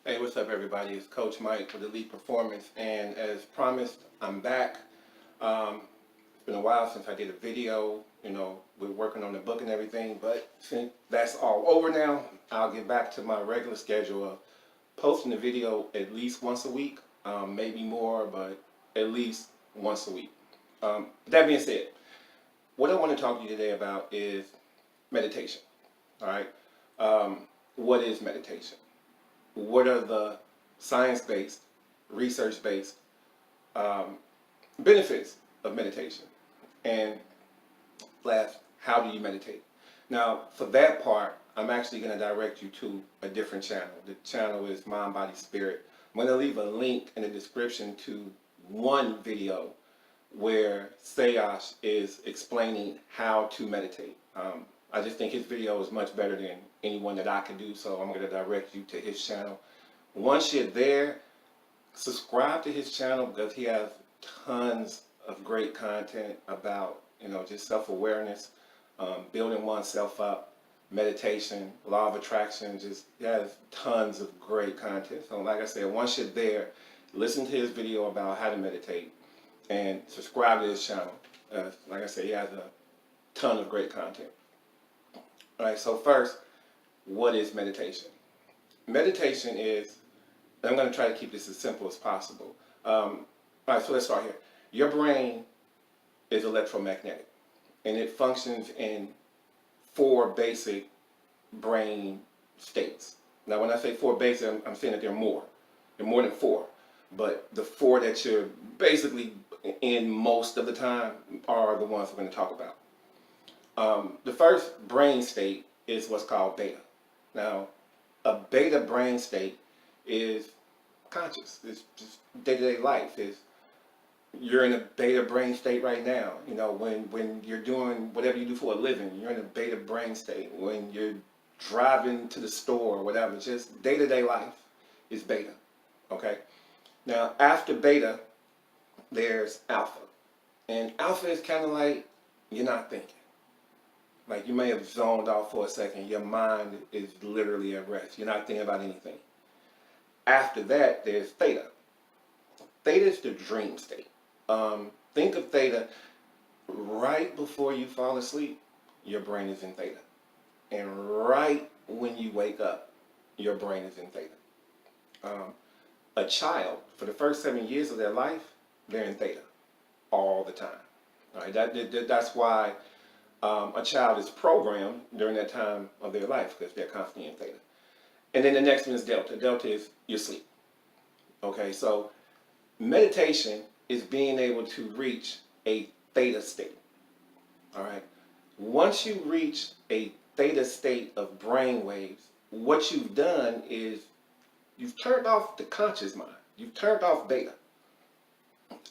Hey, what's up, everybody? It's Coach Mike with Elite Performance, and as promised, I'm back. It's been a while since I did a video. We're working on the book and everything, but since that's all over now, I'll get back to my regular schedule of posting the video at least once a week, maybe more, but at least once a week. That being said, what I want to talk to you today about is meditation. All right, what is meditation? What are the science-based, research-based benefits of meditation? And last, how do you meditate? Now, for that part, I'm actually going to direct you to a different channel. The channel is Mind, Body, Spirit. I'm going to leave a link in the description to one video where Sayash is explaining how to meditate. I just think his video is much better than anyone that I can do, so I'm going to direct you to his channel. Once you're there, subscribe to his channel because he has tons of great content about, just self-awareness, building oneself up, meditation, law of attraction. Just he has tons of great content. So like I said, once you're there, listen to his video about how to meditate and subscribe to his channel. Like I said, he has a ton of great content. All right, so first, what is meditation? Meditation is, and I'm going to try to keep this as simple as possible. All right, so let's start here. Your brain is electromagnetic, and it functions in four basic brain states. Now, when I say four basic, I'm saying that there are more. There are more than four, but the four that you're basically in most of the time are the ones we're going to talk about. The first brain state is what's called beta. Now, a beta brain state is conscious. It's just day-to-day life. You're in a beta brain state right now. When you're doing whatever you do for a living, you're in a beta brain state. When you're driving to the store or whatever, just day-to-day life is beta. Okay? Now, after beta, there's alpha. And alpha is kind of like you're not thinking. Like you may have zoned off for a second. Your mind is literally at rest. You're not thinking about anything. After that, there's theta. Theta is the dream state. Think of theta right before you fall asleep, your brain is in theta. And right when you wake up, your brain is in theta. A child, for the first 7 years of their life, they're in theta all the time. All right, that's why a child is programmed during that time of their life because they're constantly in theta. And then the next one is delta. Delta is your sleep. Okay, so meditation is being able to reach a theta state. All right. Once you reach a theta state of brain waves, what you've done is you've turned off the conscious mind. You've turned off beta.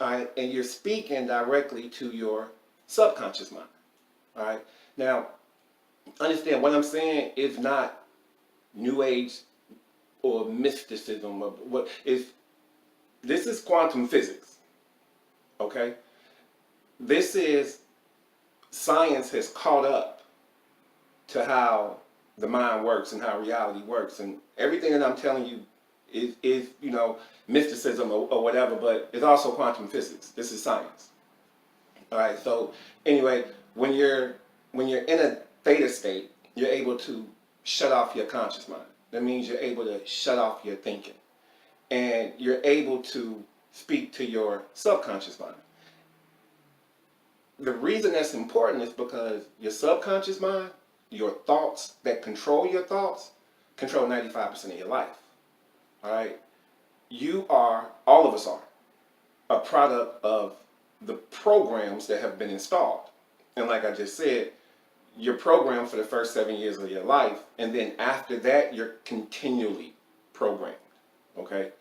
All right, and you're speaking directly to your subconscious mind. All right. Now, understand what I'm saying is not New Age or mysticism. Or what is this is quantum physics. Okay. This is science has caught up to how the mind works and how reality works, and everything that I'm telling you is mysticism or whatever, but it's also quantum physics. This is science. All right. So anyway, when you're in a theta state, you're able to shut off your conscious mind. That means you're able to shut off your thinking, and you're able to speak to your subconscious mind. The reason that's important is because your subconscious mind, your thoughts that control your thoughts, control 95% of your life. All right? All of us are, a product of the programs that have been installed. And like I just said, you're programmed for the first 7 years of your life, and then after that, you're continually programmed. Okay?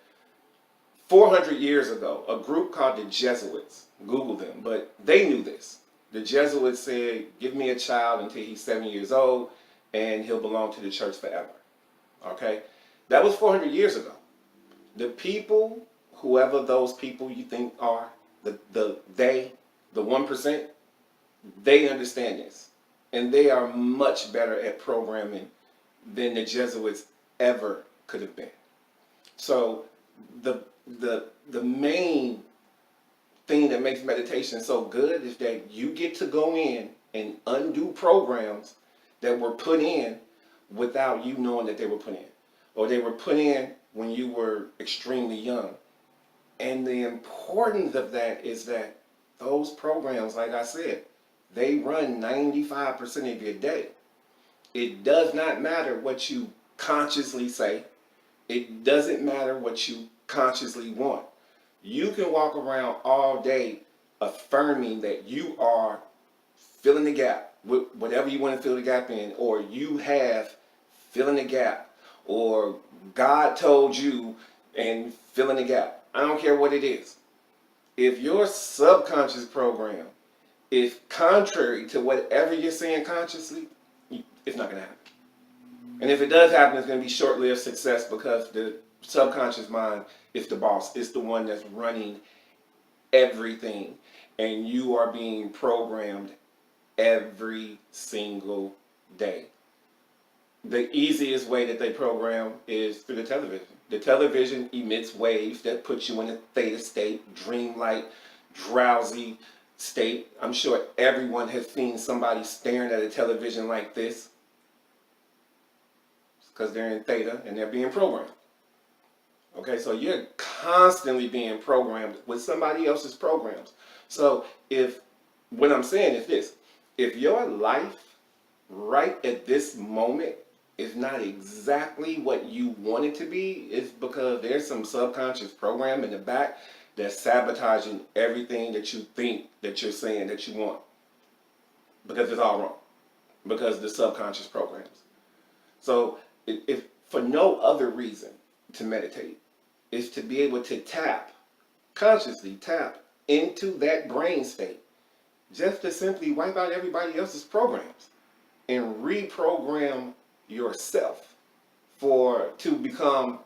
400 years ago, a group called the Jesuits, Google them, but they knew this. The Jesuits said, give me a child until he's 7 years old, and he'll belong to the church forever. Okay? That was 400 years ago. The people, whoever those people you think are, the 1%, they understand this. And they are much better at programming than the Jesuits ever could have been. So the the main thing that makes meditation so good is that you get to go in and undo programs that were put in without you knowing that they were put in, or they were put in when you were extremely young. And the importance of that is that those programs, like I said, they run 95% of your day. It does not matter what you consciously say. It doesn't matter what you consciously want. You can walk around all day affirming that you are filling the gap with whatever you want to fill the gap in, or you have filling the gap, or God told you and filling the gap. I don't care what it is. If your subconscious program is contrary to whatever you're saying consciously, it's not going to happen. And if it does happen, it's going to be short-lived success, because the subconscious mind is the boss. It's the one that's running everything. And you are being programmed every single day. The easiest way that they program is through the television. The television emits waves that put you in a theta state, dreamlike, drowsy state. I'm sure everyone has seen somebody staring at a television like this, because they're in theta and they're being programmed. Okay, so you're constantly being programmed with somebody else's programs. So if, what I'm saying is this, if your life right at this moment is not exactly what you want it to be, it's because there's some subconscious program in the back that's sabotaging everything that you think that you're saying that you want. Because it's all wrong. Because the subconscious programs. So if for no other reason to meditate is to be able to consciously tap into that brain state, just to simply wipe out everybody else's programs and reprogram yourself to become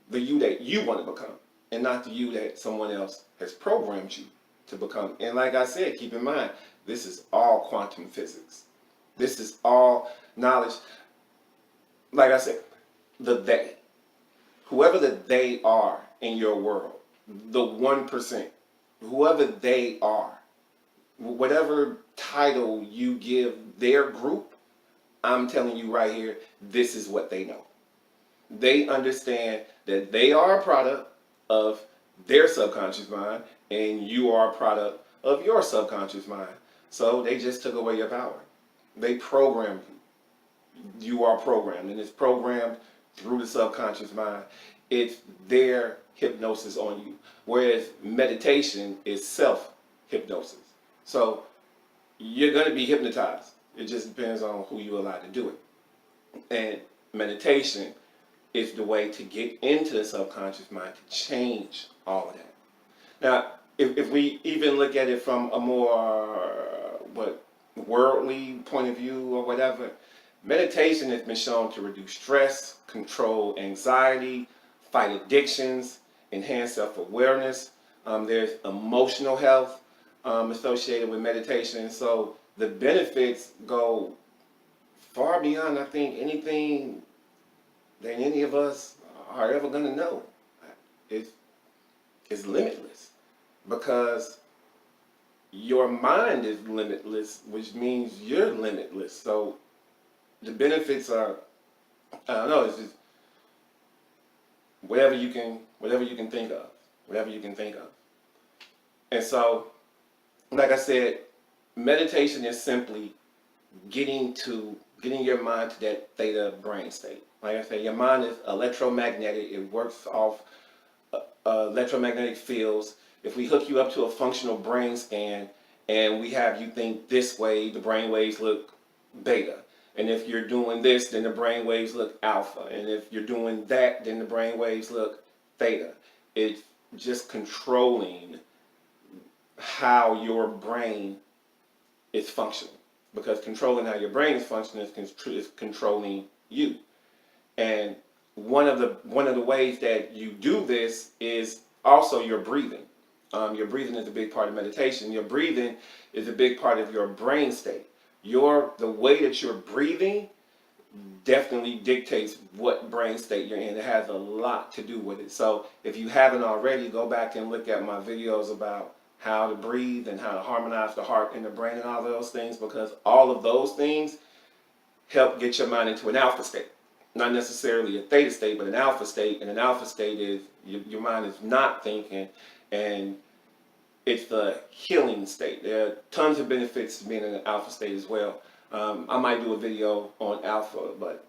the you that you want to become, and not the you that someone else has programmed you to become. And like I said, keep in mind, this is all quantum physics. This is all knowledge. Like I said, the they, whoever the they are in your world, the 1%, whoever they are, whatever title you give their group, I'm telling you right here, this is what they know. They understand that they are a product of their subconscious mind, and you are a product of your subconscious mind. So they just took away your power. They programmed you. You are programmed, and it's programmed through the subconscious mind. It's their hypnosis on you. Whereas meditation is self-hypnosis. So you're going to be hypnotized. It just depends on who you allow to do it. And meditation is the way to get into the subconscious mind to change all of that. Now, if we even look at it from a more worldly point of view or whatever, meditation has been shown to reduce stress, control anxiety, fight addictions, enhance self-awareness. There's emotional health associated with meditation. So the benefits go far beyond, I think, anything that any of us are ever going to know. It's limitless, because your mind is limitless, which means you're limitless. So the benefits are, I don't know, it's just whatever you can think of, whatever you can think of. And so, like I said, meditation is simply getting your mind to that theta brain state. Like I said, your mind is electromagnetic. It works off electromagnetic fields. If we hook you up to a functional brain scan and we have you think this way, the brain waves look beta. And if you're doing this, then the brain waves look alpha. And if you're doing that, then the brain waves look theta. It's just controlling how your brain is functioning. Because controlling how your brain is functioning is controlling you. And one of the ways that you do this is also your breathing. Your breathing is a big part of meditation. Your breathing is a big part of your brain state. The way that you're breathing definitely dictates what brain state you're in. It has a lot to do with it. So if you haven't already, go back and look at my videos about how to breathe and how to harmonize the heart and the brain and all those things, because all of those things help get your mind into an alpha state. Not necessarily a theta state, but an alpha state. And an alpha state is your mind is not thinking, and it's the healing state. There are tons of benefits to being in an alpha state as well. I might do a video on alpha, but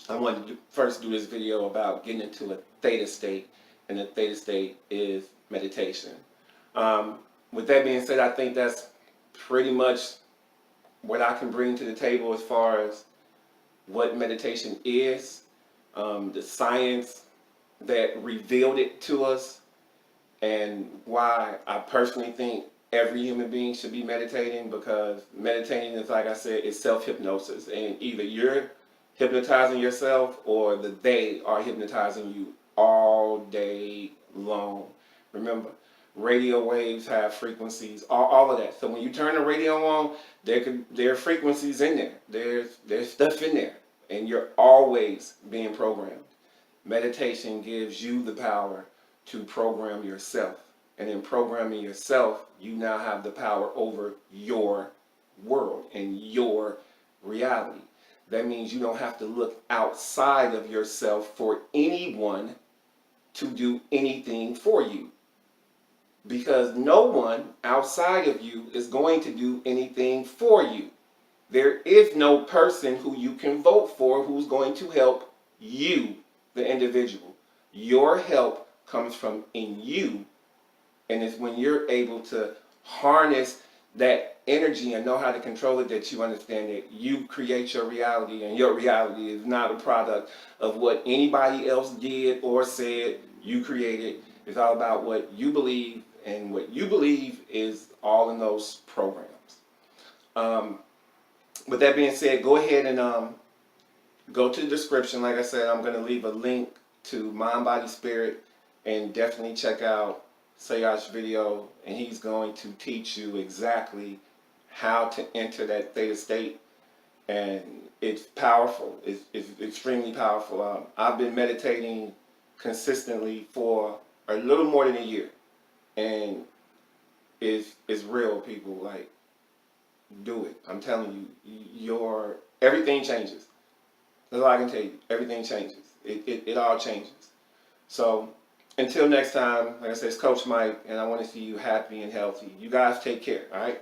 I wanted to first do this video about getting into a theta state, and the theta state is meditation. With that being said, I think that's pretty much what I can bring to the table as far as what meditation is, the science that revealed it to us, and why I personally think every human being should be meditating, because meditating is, like I said, is self-hypnosis, and either you're hypnotizing yourself or they are hypnotizing you all day long. Remember, radio waves have frequencies, all of that. So when you turn the radio on, there are frequencies in there. There's stuff in there, and you're always being programmed. Meditation gives you the power to program yourself. And in programming yourself, you now have the power over your world and your reality. That means you don't have to look outside of yourself for anyone to do anything for you. Because no one outside of you is going to do anything for you. There is no person who you can vote for who's going to help you, the individual. Your help comes from in you, and it's when you're able to harness that energy and know how to control it that you understand that you create your reality, and your reality is not a product of what anybody else did or said. You created. It's all about what you believe, and what you believe is all in those programs. With that being said, go ahead and go to the description. Like I said, I'm going to leave a link to Mind, Body, Spirit, and definitely check out Sayash's video, and he's going to teach you exactly how to enter that theta state, and it's powerful. It's extremely powerful. I've been meditating consistently for a little more than a year, and it's real, people. Like, do it. I'm telling you, everything changes. That's all I can tell you. Everything changes. It all changes. So until next time, like I said, it's Coach Mike, and I want to see you happy and healthy. You guys take care, all right?